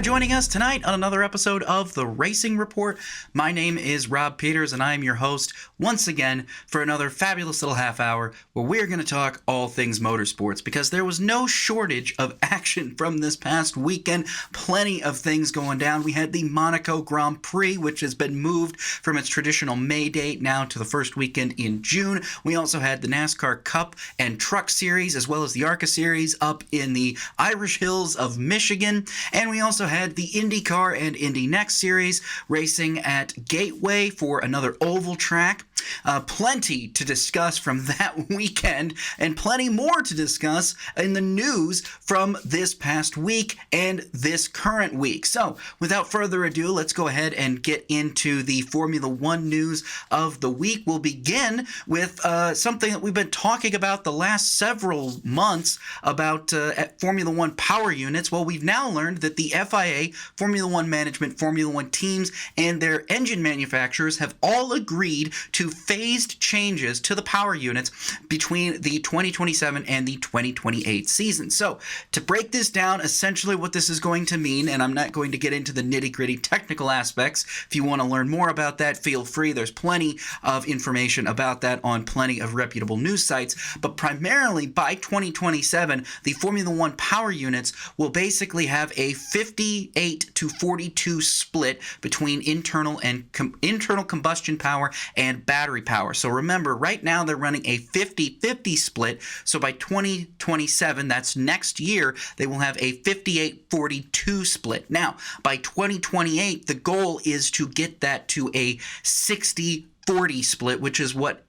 joining us tonight on another episode of The Racing Report. My name is Rob Peeters, and I am your host once again for another fabulous little half hour where we're going to talk all things motorsports, because there was no shortage of action from this past weekend. Plenty of things going down. We had the Monaco Grand Prix, which has been moved from its traditional May date now to the first weekend in June. We also had the NASCAR Cup and Truck Series, as well as the ARCA Series up in the Irish Hills of Michigan. And we also had the IndyCar and Indy Next Series racing at Gateway for another oval track. Plenty to discuss from that weekend, and plenty more to discuss in the news from this past week and this current week. So, without further ado, let's go ahead and get into the Formula One news of the week. We'll begin with something that we've been talking about the last several months about Formula One power units. Well, we've now learned that the FIA, Formula One management, Formula One teams, and their engine manufacturers have all agreed to phased changes to the power units between the 2027 and the 2028 season. So, to break this down, essentially what this is going to mean, and I'm not going to get into the nitty-gritty technical aspects. If you want to learn more about that, feel free. There's plenty of information about that on plenty of reputable news sites. But primarily by 2027, the Formula One power units will basically have a 58 to 42 split between internal combustion power and battery power. So remember, right now they're running a 50-50 split. So by 2027, that's next year, they will have a 58-42 split. Now, by 2028, the goal is to get that to a 60-40 split, which is what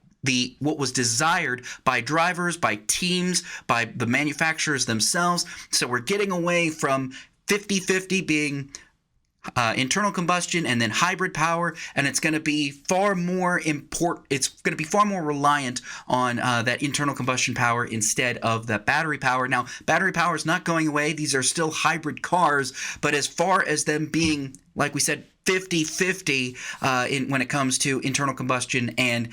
was desired by drivers, by teams, by the manufacturers themselves. So we're getting away from 50-50 being internal combustion and then hybrid power, and it's going to be far more it's going to be far more reliant on that internal combustion power instead of the battery power. Now, battery power is not going away. These are still hybrid cars, but as far as them being, like we said, 50-50 when it comes to internal combustion and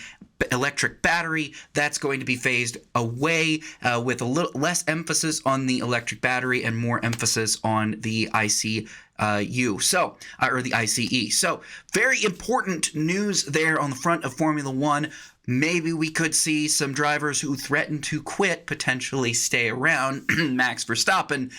electric battery, that's going to be phased away with a little less emphasis on the electric battery and more emphasis on the ICU, or the ICE. So, very important news there on the front of Formula One. Maybe we could see some drivers who threaten to quit potentially stay around. Max Verstappen,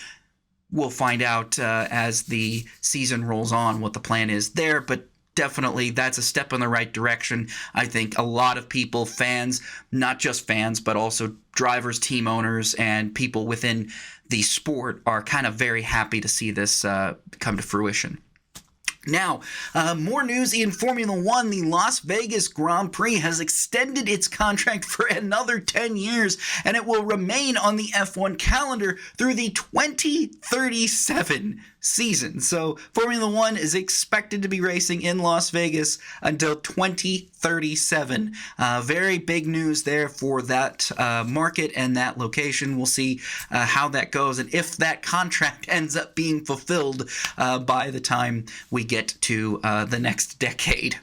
we'll find out as the season rolls on what the plan is there, but definitely that's a step in the right direction. I think a lot of people, fans, not just fans, but also drivers, team owners, and people within the sport are kind of very happy to see this come to fruition. Now, more news in Formula One. The Las Vegas Grand Prix has extended its contract for another 10 years, and it will remain on the F1 calendar through the 2037 season. So, Formula One is expected to be racing in Las Vegas until 2037. Very big news there for that market and that location. We'll see how that goes and if that contract ends up being fulfilled by the time we get to the next decade.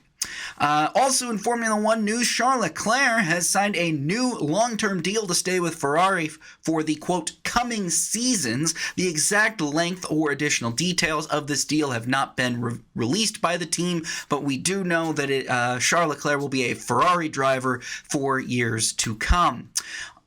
Also in Formula One news, Charles Leclerc has signed a new long-term deal to stay with Ferrari for the, quote, coming seasons. The exact length or additional details of this deal have not been released by the team, but we do know that Charles Leclerc will be a Ferrari driver for years to come.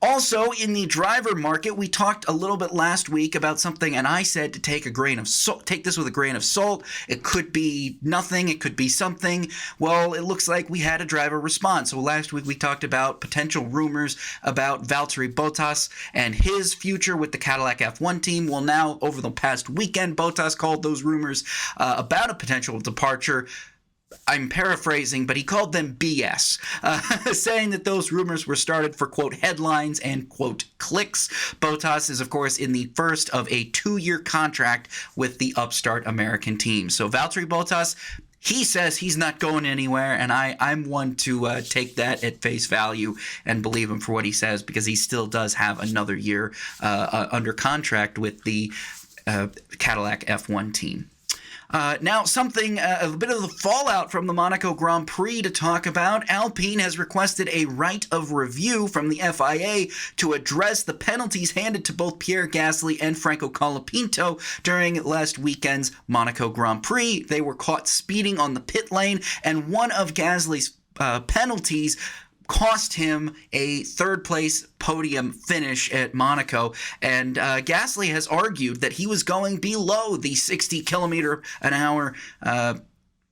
Also, in the driver market, we talked a little bit last week about something, and I said to take this with a grain of salt. It could be nothing. It could be something. Well, it looks like we had a driver respond. So last week we talked about potential rumors about Valtteri Bottas and his future with the Cadillac F1 team. Well, now, over the past weekend, Bottas called those rumors about a potential departure. I'm paraphrasing, but he called them BS, saying that those rumors were started for, quote, headlines and, quote, clicks. Bottas is, of course, in the first of a 2-year contract with the upstart American team. So Valtteri Bottas, he says he's not going anywhere, and I'm one to take that at face value and believe him for what he says, because he still does have another year under contract with the Cadillac F1 team. Now, a bit of the fallout from the Monaco Grand Prix to talk about. Alpine has requested a right of review from the FIA to address the penalties handed to both Pierre Gasly and Franco Colapinto during last weekend's Monaco Grand Prix. They were caught speeding on the pit lane, and one of Gasly's penalties cost him a third-place podium finish at Monaco. And Gasly has argued that he was going below the 60-kilometer-an-hour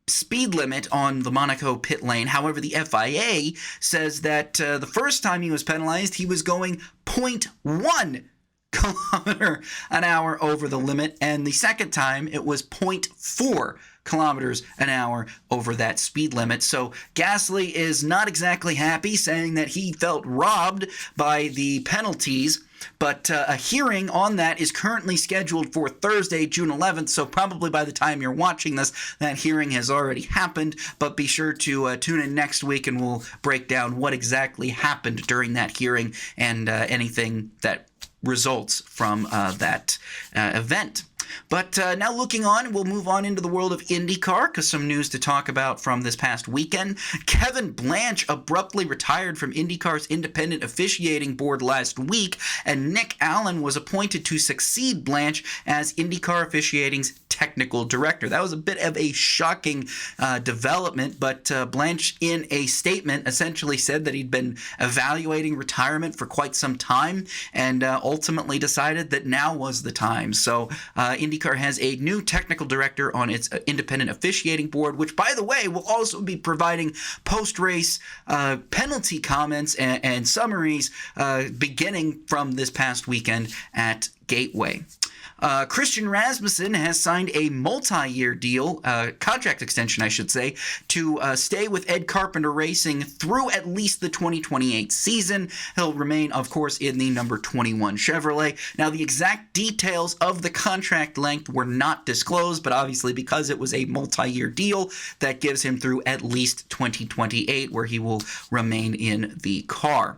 speed limit on the Monaco pit lane. However, the FIA says that the first time he was penalized, he was going 0.1 kilometer an hour over the limit, and the second time it was 0.4 kilometers an hour over that speed limit. So Gasly is not exactly happy, saying that he felt robbed by the penalties. But a hearing on that is currently scheduled for Thursday, June 11th, so probably by the time you're watching this, that hearing has already happened. But be sure to tune in next week, and we'll break down what exactly happened during that hearing and anything that results from that event. But now looking on, we'll move on into the world of IndyCar, because some news to talk about from this past weekend. Kevin Blanche abruptly retired from IndyCar's independent officiating board last week, and Nick Allen was appointed to succeed Blanche as IndyCar officiating's technical director. That was a bit of a shocking development, but Blanche, in a statement, essentially said that he'd been evaluating retirement for quite some time, and ultimately decided that now was the time. So IndyCar has a new technical director on its independent officiating board, which, by the way, will also be providing post-race penalty comments and summaries beginning from this past weekend at Gateway. Christian Rasmussen has signed a multi-year deal, contract extension, I should say, to stay with Ed Carpenter Racing through at least the 2028 season. He'll remain, of course, in the number 21 Chevrolet. Now, the exact details of the contract length were not disclosed, but obviously because it was a multi-year deal, that gives him through at least 2028, where he will remain in the car.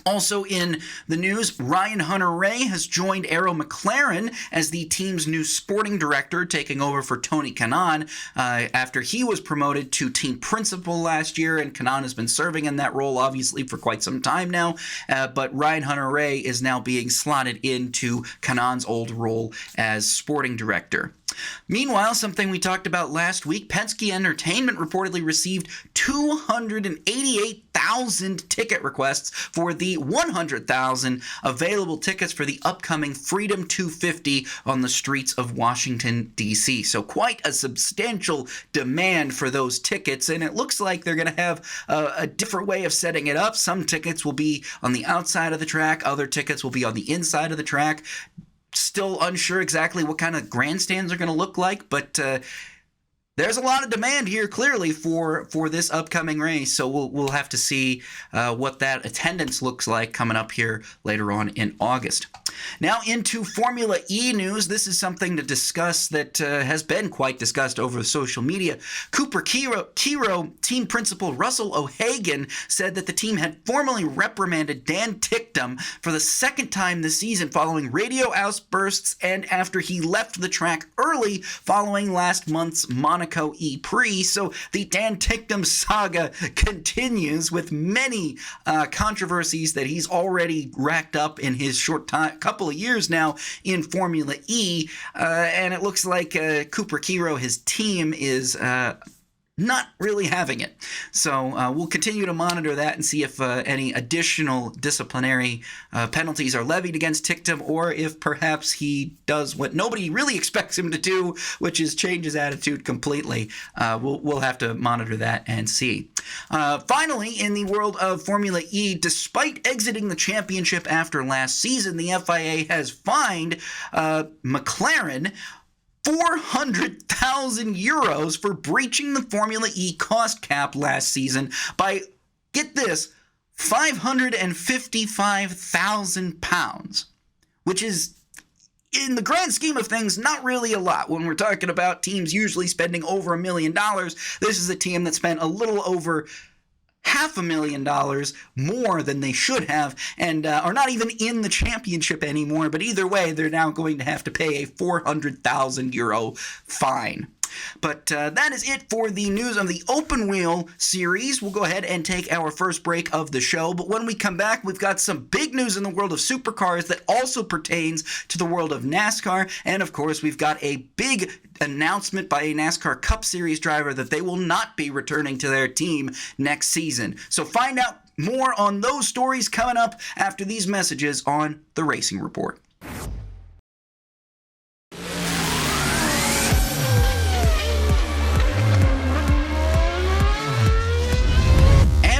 Also in the news, Ryan Hunter-Reay has joined Arrow McLaren as the team's new sporting director, taking over for Tony Kanaan after he was promoted to team principal last year, and Kanaan has been serving in that role, obviously, for quite some time now. But Ryan Hunter-Reay is now being slotted into Kanaan's old role as sporting director. Meanwhile, something we talked about last week, Penske Entertainment reportedly received 288,000 ticket requests for the 100,000 available tickets for the upcoming Freedom 250 on the streets of Washington, D.C. So quite a substantial demand for those tickets, and it looks like they're going to have a different way of setting it up. Some tickets will be on the outside of the track, other tickets will be on the inside of the track. Still unsure exactly what kind of grandstands are going to look like, but there's a lot of demand here, clearly, for this upcoming race. So we'll have to see what that attendance looks like coming up here later on in August. Now into Formula E news. This is something to discuss that has been quite discussed over social media. Cupra Kiro team principal Russell O'Hagan said that the team had formally reprimanded Dan Ticktum for the second time this season following radio outbursts and after he left the track early following last month's Monaco E-Prix. So the Dan Ticktum saga continues with many controversies that he's already racked up in his short time, couple of years now in Formula E, and it looks like Cupra Kiro, his team, is not really having it. So we'll continue to monitor that and see if any additional disciplinary penalties are levied against Ticktum, or if perhaps he does what nobody really expects him to do, which is change his attitude completely. We'll have to monitor that and see. Finally, in the world of Formula E, despite exiting the championship after last season, the FIA has fined McLaren 400,000 euros for breaching the Formula E cost cap last season by, get this, 555,000 pounds, which is, in the grand scheme of things, not really a lot. When we're talking about teams usually spending over $1 million, this is a team that spent a little over $500,000 more than they should have, and are not even in the championship anymore. But either way, they're now going to have to pay a €400,000 fine. But that is it for the news of the Open Wheel Series. We'll go ahead and take our first break of the show. But when we come back, we've got some big news in the world of supercars that also pertains to the world of NASCAR. And, of course, we've got a big announcement by a NASCAR Cup Series driver that they will not be returning to their team next season. So find out more on those stories coming up after these messages on the Racing Report.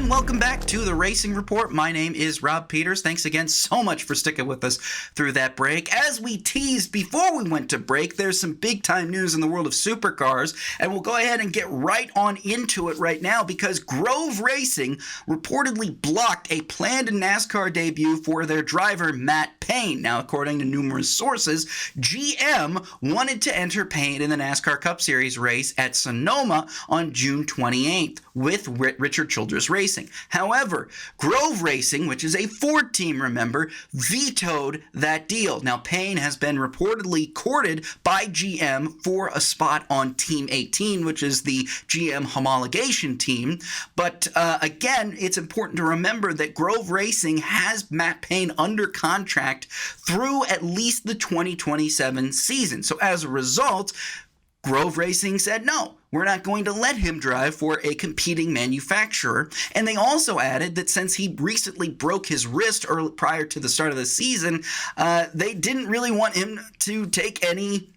Welcome back to the Racing Report. My name is Rob Peeters. Thanks again so much for sticking with us through that break. As we teased before we went to break, there's some big-time news in the world of supercars, and we'll go ahead and get right on into it right now because Grove Racing reportedly blocked a planned NASCAR debut for their driver, Matt Payne. Now, according to numerous sources, GM wanted to enter Payne in the NASCAR Cup Series race at Sonoma on June 28th with Richard Childress Racing. However, Grove Racing, which is a Ford team, remember, vetoed that deal. Now, Payne has been reportedly courted by GM for a spot on Team 18, which is the GM homologation team. But again, it's important to remember that Grove Racing has Matt Payne under contract through at least the 2027 season. So as a result, Grove Racing said, no, we're not going to let him drive for a competing manufacturer. And they also added that since he recently broke his wrist prior to the start of the season, they didn't really want him to take any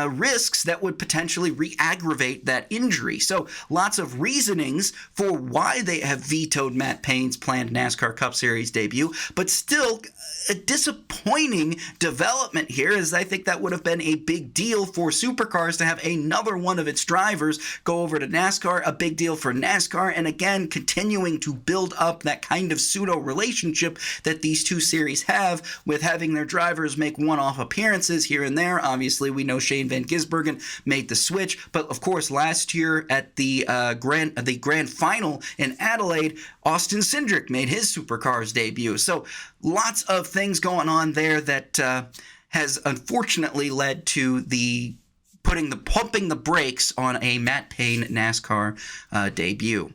risks that would potentially re-aggravate that injury. So lots of reasonings for why they have vetoed Matt Payne's planned NASCAR Cup Series debut, but still a disappointing development here, as I think that would have been a big deal for Supercars to have another one of its drivers go over to NASCAR, a big deal for NASCAR, and again, continuing to build up that kind of pseudo relationship that these two series have with having their drivers make one-off appearances here and there. Obviously, we know Shane Van Gisbergen made the switch, but of course, last year at the grand final in Adelaide, Austin Cindric made his Supercars debut. So lots of things going on there that has unfortunately led to the pumping the brakes on a Matt Payne NASCAR debut.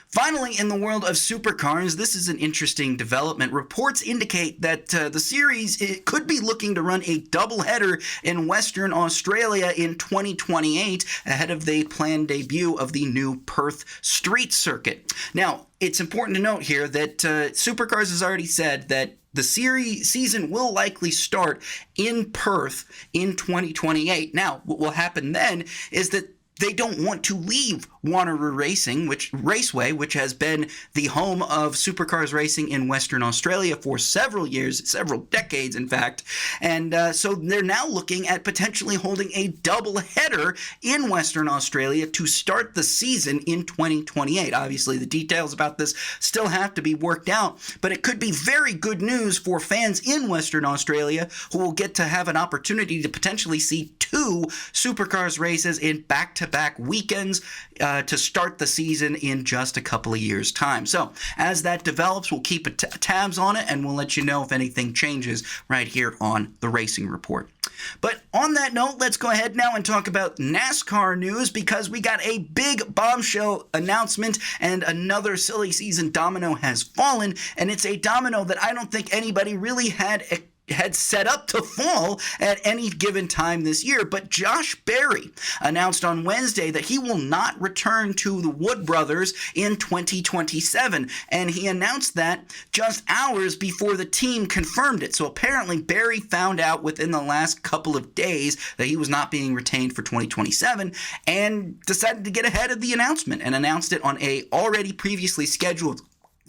Finally, in the world of supercars, this is an interesting development. Reports indicate that the series could be looking to run a doubleheader in Western Australia in 2028 ahead of the planned debut of the new Perth Street Circuit. Now, it's important to note here that Supercars has already said that the season will likely start in Perth in 2028. Now, what will happen then is that they don't want to leave Wanneroo Raceway, which has been the home of supercars racing in Western Australia for several years, several decades, in fact. And so they're now looking at potentially holding a double header in Western Australia to start the season in 2028. Obviously, the details about this still have to be worked out, but it could be very good news for fans in Western Australia who will get to have an opportunity to potentially see two supercars races in back-to-back weekends to start the season in just a couple of years' time. So as that develops, we'll keep tabs on it, and we'll let you know if anything changes right here on the Racing Report. But on that note, let's go ahead now and talk about NASCAR news, because we got a big bombshell announcement and another silly season domino has fallen, and it's a domino that I don't think anybody really had set up to fall at any given time this year. But Josh Berry announced on Wednesday that he will not return to the Wood Brothers in 2027, and he announced that just hours before the team confirmed it. So apparently Berry found out within the last couple of days that he was not being retained for 2027 and decided to get ahead of the announcement and announced it on a already previously scheduled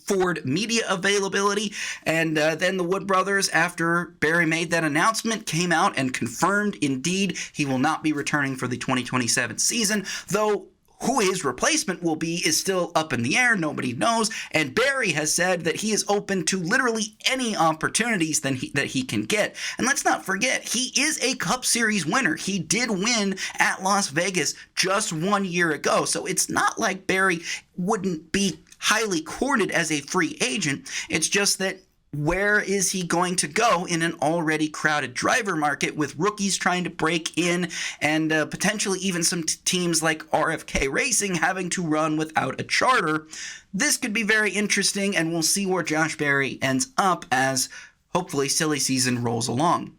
Ford media availability. And then the Wood Brothers, after Berry made that announcement, came out and confirmed indeed he will not be returning for the 2027 season, though who his replacement will be is still up in the air. Nobody knows. And Berry has said that he is open to literally any opportunities that he can get. And let's not forget, he is a Cup Series winner. He did win at Las Vegas just 1 year ago. So it's not like Berry wouldn't be highly courted as a free agent. It's just that where is he going to go in an already crowded driver market with rookies trying to break in and potentially even some teams like RFK Racing having to run without a charter? This could be very interesting, and we'll see where Josh Berry ends up as hopefully silly season rolls along.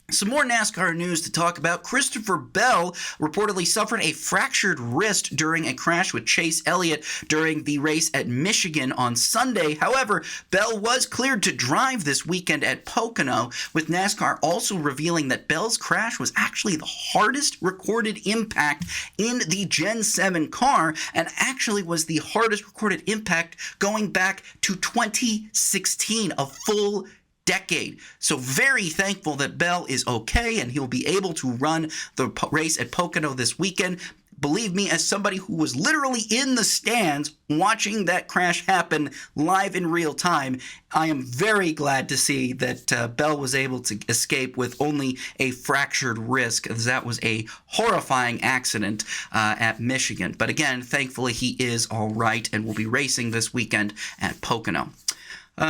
Some more NASCAR news to talk about. Christopher Bell reportedly suffered a fractured wrist during a crash with Chase Elliott during the race at Michigan on Sunday. However, Bell was cleared to drive this weekend at Pocono, with NASCAR also revealing that Bell's crash was actually the hardest recorded impact in the Gen 7 car, and actually was the hardest recorded impact going back to 2016, a full decade. So very thankful that Bell is okay and he'll be able to run the race at Pocono this weekend. Believe me, as somebody who was literally in the stands watching that crash happen live in real time, I am very glad to see that Bell was able to escape with only a fractured wrist, as that was a horrifying accident at Michigan. But again, thankfully he is all right and will be racing this weekend at Pocono.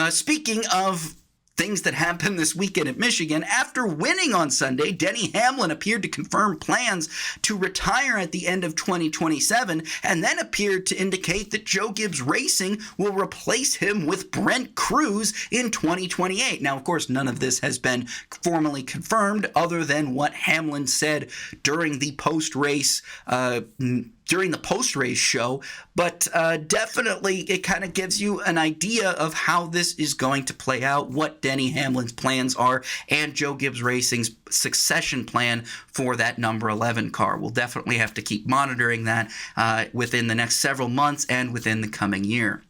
Speaking of things that happened this weekend at Michigan, after winning on Sunday, Denny Hamlin appeared to confirm plans to retire at the end of 2027, and then appeared to indicate that Joe Gibbs Racing will replace him with Brent Cruz in 2028. Now, of course, none of this has been formally confirmed other than what Hamlin said during the post-race show, but definitely it kind of gives you an idea of how this is going to play out, what Denny Hamlin's plans are, and Joe Gibbs Racing's succession plan for that number 11 car. We'll definitely have to keep monitoring that within the next several months and within the coming year.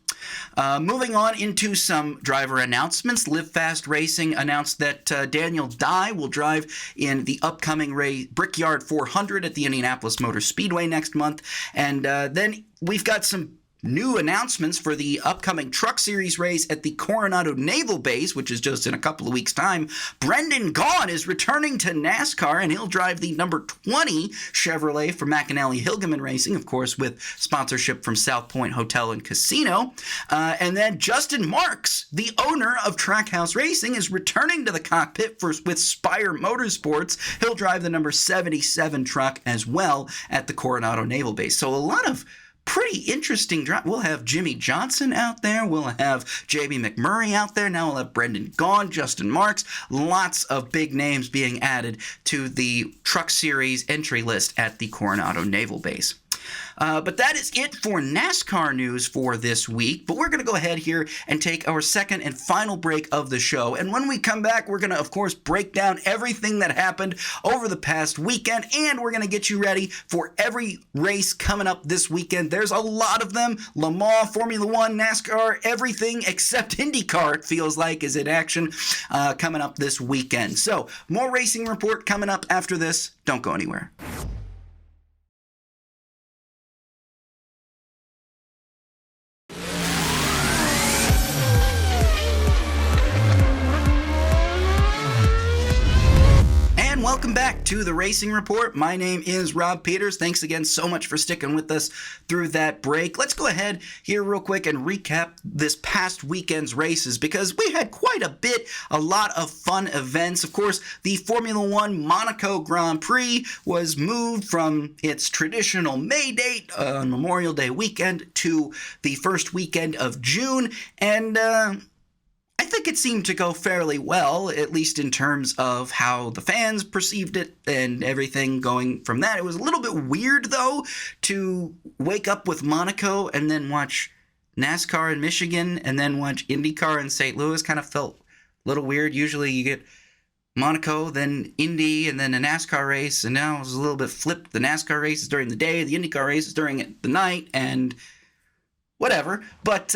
Moving on into some driver announcements. Live Fast Racing announced that Daniel Dye will drive in the upcoming Brickyard 400 at the Indianapolis Motor Speedway next month. And then we've got some new announcements for the upcoming Truck Series race at the Coronado Naval Base, which is just in a couple of weeks' time. Brendan Gaughan is returning to NASCAR, and he'll drive the number 20 Chevrolet for McAnally Hilgeman Racing, of course, with sponsorship from South Point Hotel and Casino. And then Justin Marks, the owner of Trackhouse Racing, is returning to the cockpit with Spire Motorsports. He'll drive the number 77 truck as well at the Coronado Naval Base. So a lot of pretty interesting drive. We'll have Jimmy Johnson out there. We'll have J.B. McMurray out there. Now we'll have Brendan Gaughan, Justin Marks. Lots of big names being added to the Truck Series entry list at the Coronado Naval Base. But that is it for NASCAR news for this week. But we're going to go ahead here and take our second and final break of the show. And when we come back, we're going to, of course, break down everything that happened over the past weekend. And we're going to get you ready for every race coming up this weekend. There's a lot of them. Le Mans, Formula One, NASCAR, everything except IndyCar, it feels like, is in action coming up this weekend. So more Racing Report coming up after this. Don't go anywhere. Welcome back to the Racing Report. My name is Rob Peeters. Thanks again so much for sticking with us through that break. Let's go ahead here real quick and recap this past weekend's races, because we had quite a lot of fun events. Of course, the Formula One Monaco Grand Prix was moved from its traditional May date on Memorial Day weekend to the first weekend of June, and I think it seemed to go fairly well, at least in terms of how the fans perceived it and everything going from that. It was a little bit weird, though, to wake up with Monaco and then watch NASCAR in Michigan and then watch IndyCar in St. Louis. Kind of felt a little weird. Usually you get Monaco, then Indy, and then a NASCAR race, and now it was a little bit flipped. The NASCAR race is during the day, the IndyCar race is during the night, and whatever. But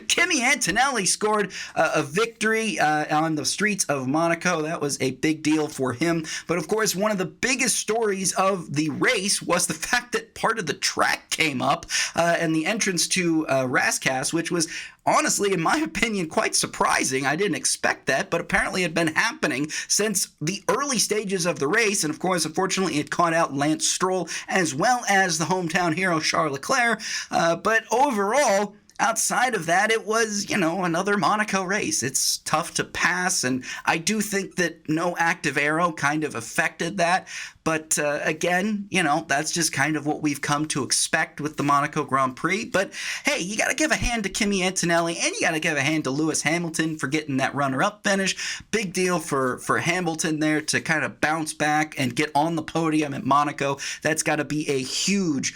Kimi Antonelli scored a victory on the streets of Monaco. That was a big deal for him. But of course, one of the biggest stories of the race was the fact that part of the track came up and the entrance to Rascasse, which was honestly, in my opinion, quite surprising. I didn't expect that, but apparently it had been happening since the early stages of the race. And of course, unfortunately, it caught out Lance Stroll as well as the hometown hero Charles Leclerc. But overall, outside of that, it was, another Monaco race. It's tough to pass, and I do think that no active aero kind of affected that. But again, that's just kind of what we've come to expect with the Monaco Grand Prix. But hey, you got to give a hand to Kimi Antonelli, and you got to give a hand to Lewis Hamilton for getting that runner-up finish. Big deal for Hamilton there to kind of bounce back and get on the podium at Monaco. That's got to be a huge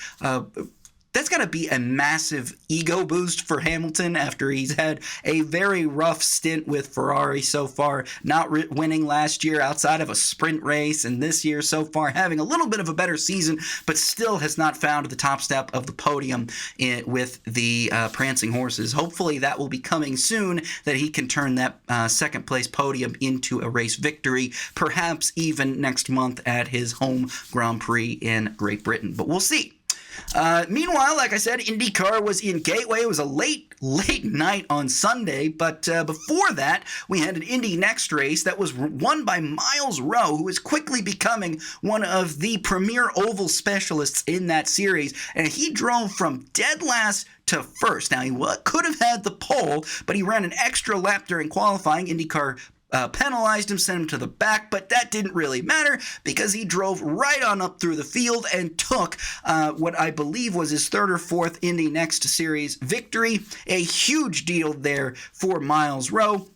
that's got to be a massive ego boost for Hamilton after he's had a very rough stint with Ferrari so far, not winning last year outside of a sprint race, and this year so far having a little bit of a better season, but still has not found the top step of the podium with the prancing horses. Hopefully that will be coming soon, that he can turn that second place podium into a race victory, perhaps even next month at his home Grand Prix in Great Britain. But we'll see. Meanwhile, like I said, IndyCar was in Gateway. It was a late night on Sunday, but before that, we had an Indy Next race that was won by Miles Rowe, who is quickly becoming one of the premier oval specialists in that series, and he drove from dead last to first. Now, he could have had the pole, but he ran an extra lap during qualifying. IndyCar penalized him, sent him to the back, but that didn't really matter because he drove right on up through the field and took what I believe was his third or fourth Indy Next Series victory. A huge deal there for Miles Rowe.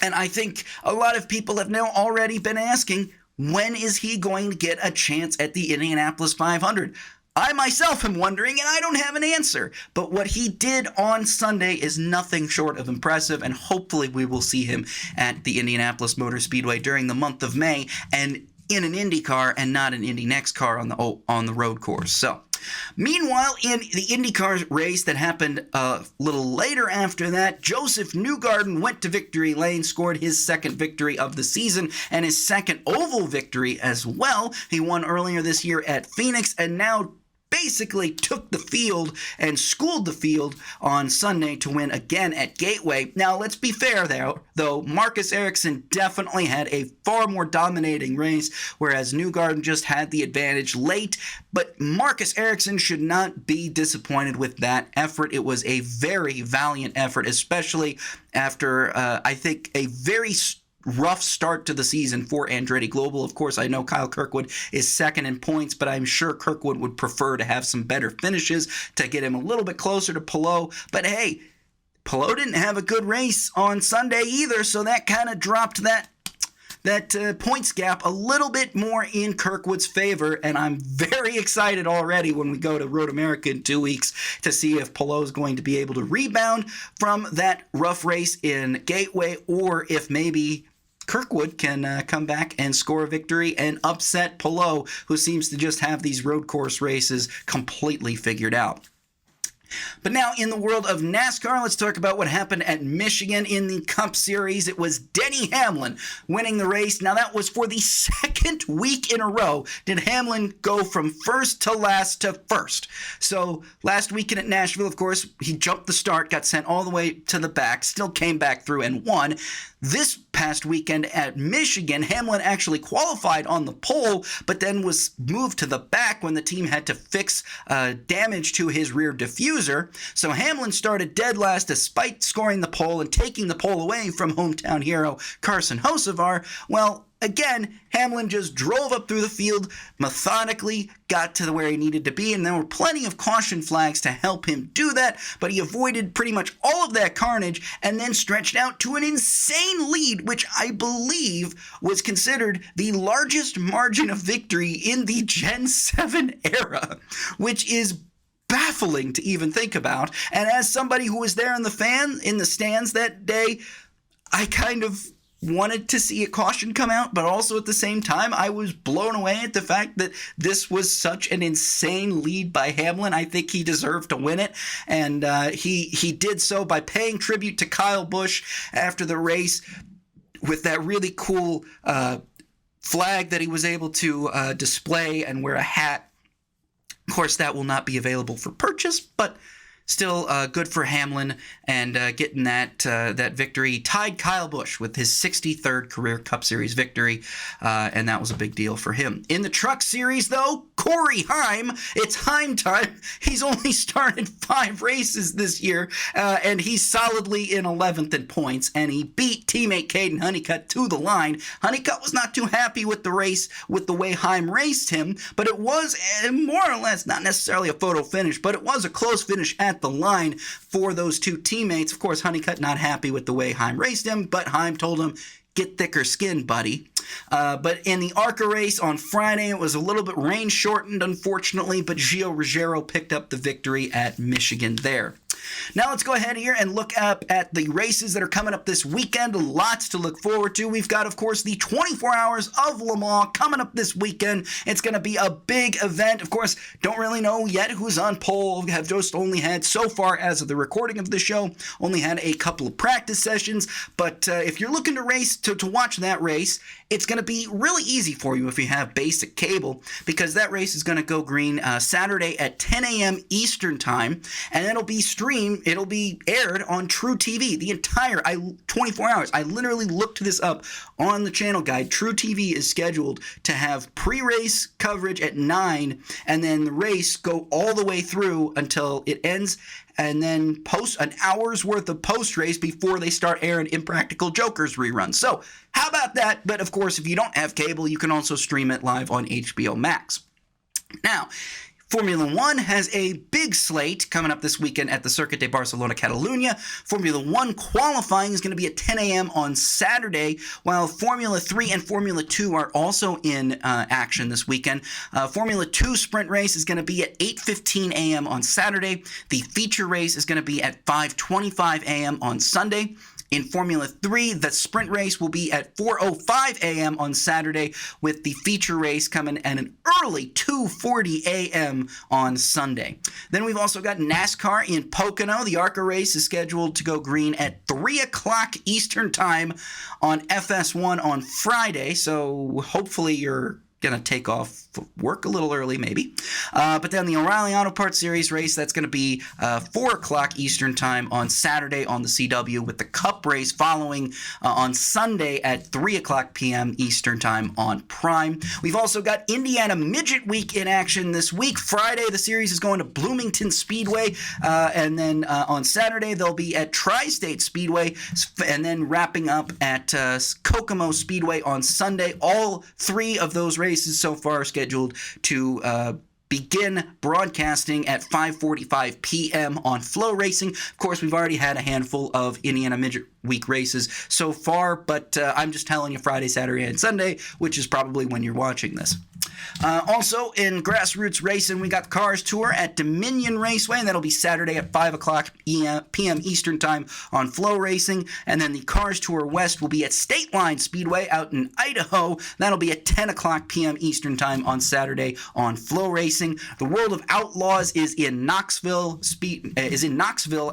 And I think a lot of people have now already been asking, when is he going to get a chance at the Indianapolis 500? I myself am wondering, and I don't have an answer. But what he did on Sunday is nothing short of impressive, and hopefully we will see him at the Indianapolis Motor Speedway during the month of May, and in an Indy car and not an Indy Next car on the road course. So, meanwhile, in the IndyCar race that happened a little later after that, Josef Newgarden went to victory lane, scored his second victory of the season and his second oval victory as well. He won earlier this year at Phoenix and now basically took the field and schooled the field on Sunday to win again at Gateway. Now, let's be fair there, though. Marcus Ericsson definitely had a far more dominating race, whereas Newgarden just had the advantage late. But Marcus Ericsson should not be disappointed with that effort. It was a very valiant effort, especially after, I think, a very rough start to the season for Andretti Global. Of course, I know Kyle Kirkwood is second in points, but I'm sure Kirkwood would prefer to have some better finishes to get him a little bit closer to Palou. But hey, Palou didn't have a good race on Sunday either, so that kind of dropped that points gap a little bit more in Kirkwood's favor, and I'm very excited already when we go to Road America in 2 weeks to see if Palou is going to be able to rebound from that rough race in Gateway, or if maybe Kirkwood can come back and score a victory and upset Palou, who seems to just have these road course races completely figured out. But now in the world of NASCAR, let's talk about what happened at Michigan in the Cup Series. It was Denny Hamlin winning the race. Now that was for the second week in a row did Hamlin go from first to last to first. So last weekend at Nashville, of course, he jumped the start, got sent all the way to the back, still came back through and won. This past weekend at Michigan, Hamlin actually qualified on the pole, but then was moved to the back when the team had to fix damage to his rear diffuser. So Hamlin started dead last despite scoring the pole and taking the pole away from hometown hero Carson Hocevar. Well, again, Hamlin just drove up through the field, methodically got to where he needed to be, and there were plenty of caution flags to help him do that, but he avoided pretty much all of that carnage and then stretched out to an insane lead, which I believe was considered the largest margin of victory in the Gen 7 era, which is baffling to even think about. And as somebody who was there in the stands that day, I kind of wanted to see a caution come out, but also at the same time, I was blown away at the fact that this was such an insane lead by Hamlin. I think he deserved to win it, and he did so by paying tribute to Kyle Busch after the race with that really cool flag that he was able to display and wear a hat. Of course, that will not be available for purchase, but Still good for Hamlin and getting that victory. Tied Kyle Busch with his 63rd career Cup Series victory, and that was a big deal for him. In the Truck Series, though, Corey Heim, it's Heim time. He's only started 5 races this year, and he's solidly in 11th in points, and he beat teammate Caden Honeycutt to the line. Honeycutt was not too happy with the race, with the way Heim raced him, but it was more or less, not necessarily a photo finish, but it was a close finish at the line for those two teammates. Of course, Honeycutt not happy with the way Heim raced him, but Heim told him, get thicker skin, buddy. But in the ARCA race on Friday, it was a little bit rain-shortened, unfortunately, but Gio Ruggiero picked up the victory at Michigan there. Now let's go ahead here and look up at the races that are coming up this weekend. Lots to look forward to. We've got, of course, the 24 Hours of Le Mans coming up this weekend. It's going to be a big event. Of course, don't really know yet who's on pole. Have just only had, so far as of the recording of the show, only had a couple of practice sessions. But if you're looking to watch that race, it's going to be really easy for you if you have basic cable, because that race is going to go green Saturday at 10 a.m. Eastern Time, and it'll be aired on True TV, the entire 24 hours. I literally looked this up on the channel guide. True TV is scheduled to have pre-race coverage at 9, and then the race go all the way through until it ends, and then post an hour's worth of post-race before they start airing Impractical Jokers reruns. So how about that? But of course, if you don't have cable, you can also stream it live on HBO Max. Now, Formula One has a big slate coming up this weekend at the Circuit de Barcelona, Catalunya. Formula One qualifying is going to be at 10 a.m. on Saturday, while Formula 3 and Formula 2 are also in action this weekend. Formula 2 sprint race is going to be at 8:15 a.m. on Saturday. The feature race is going to be at 5:25 a.m. on Sunday. In Formula 3, the sprint race will be at 4:05 a.m. on Saturday, with the feature race coming at an early 2:40 a.m. on Sunday. Then we've also got NASCAR in Pocono. The ARCA race is scheduled to go green at 3 o'clock Eastern Time on FS1 on Friday, so hopefully you're going to take off work a little early, maybe. But then the O'Reilly Auto Parts Series race, that's going to be 4 o'clock Eastern Time on Saturday on the CW, with the Cup race following on Sunday at 3 o'clock p.m. Eastern Time on Prime. We've also got Indiana Midget Week in action this week. Friday, the series is going to Bloomington Speedway, and then on Saturday, they'll be at Tri-State Speedway, and then wrapping up at Kokomo Speedway on Sunday. All 3 of those races so far scheduled to begin broadcasting at 5:45 p.m. on Flow Racing. Of course, we've already had a handful of Indiana Midget Week races so far, but I'm just telling you Friday, Saturday, and Sunday, which is probably when you're watching this. Also, in grassroots racing, we got the Cars Tour at Dominion Raceway, and that'll be Saturday at 5 o'clock p.m. Eastern Time on Flow Racing. And then the Cars Tour West will be at State Line Speedway out in Idaho. That'll be at 10 o'clock p.m. Eastern Time on Saturday on Flow Racing. The World of Outlaws is in Knoxville,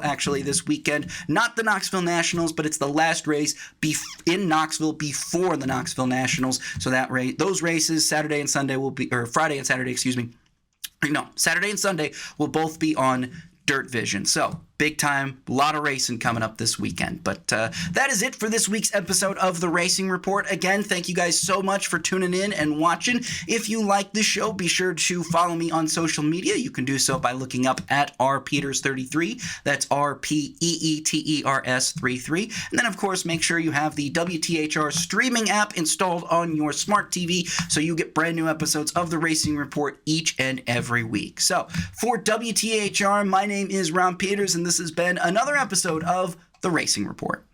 actually, this weekend. Not the Knoxville Nationals, but it's the last race in Knoxville before the Knoxville Nationals. So those races, Saturday and Sunday Friday and Saturday, Saturday and Sunday will both be on Dirt Vision. So big time, a lot of racing coming up this weekend. But that is it for this week's episode of The Racing Report. Again, thank you guys so much for tuning in and watching. If you like this show, be sure to follow me on social media. You can do so by looking up at rpeeters33. That's RPEETERS33. And then, of course, make sure you have the WTHR streaming app installed on your smart TV so you get brand new episodes of The Racing Report each and every week. So, for WTHR, my name is Rob Peeters, and this has been another episode of The Racing Report.